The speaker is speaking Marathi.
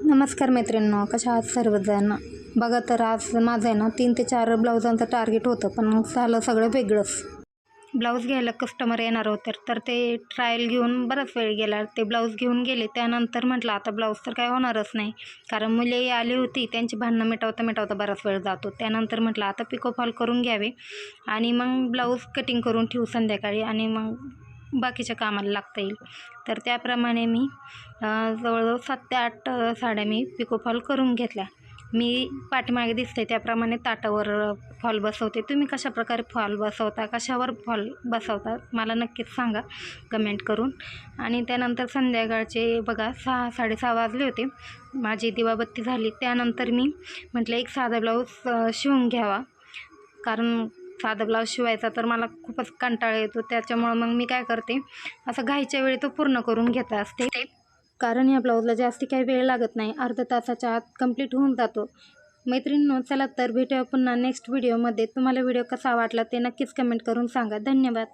नमस्कार मैत्रिणींनो, कशा आहात सर्वजण. बघा तर आज माझं आहे ना 3 ते 4 ब्लाउजांचं टार्गेट होतं, पण झालं सगळं वेगळंच. ब्लाऊज घ्यायला कस्टमर येणार होते, तर ते ट्रायल घेऊन बराच वेळ गेला. ते ब्लाऊज घेऊन गेले. त्यानंतर म्हटलं आता ब्लाऊज तर काय होणारच नाही, कारण मुले आली होती, त्यांची भांडणं मिटवता बराच वेळ जातो. त्यानंतर म्हटलं आता पिको फॉल करून घ्यावे आणि मग ब्लाऊज कटिंग करून ठेवू संध्याकाळी आणि मग बाकीच्या कामाला लागता येईल. तर त्याप्रमाणे मी जवळजवळ 7 ते 8 साड्या मी पिको फॉल करून घेतल्या. मी पाठीमागे दिसते त्याप्रमाणे ताटावर फॉल बसवते. तुम्ही कशाप्रकारे फॉल बसवता, कशावर फॉल बसवता मला नक्कीच सांगा कमेंट करून. आणि त्यानंतर संध्याकाळचे बघा 6-6:30 वाजले होते. माझी दिवाबत्ती झाली. त्यानंतर मी म्हटलं एक साधा ब्लाऊज शिवून घ्यावा, कारण साधा ब्लाऊज शिवायचा तर मला खूपच कंटाळा येतो. त्याच्यामुळं मग मी काय करते, असं घाईच्या वेळी तो पूर्ण करून घेत असते, कारण या ब्लाऊजला जास्ती काही वेळ लागत नाही. अर्ध्या तासाच्या आत कंप्लीट होऊन जातो. मैत्रिणींनो, चला तर भेटूया पुन्हा नेक्स्ट व्हिडिओमध्ये. तुम्हाला व्हिडिओ कसा वाटला ते नक्कीच कमेंट करून सांगा. धन्यवाद.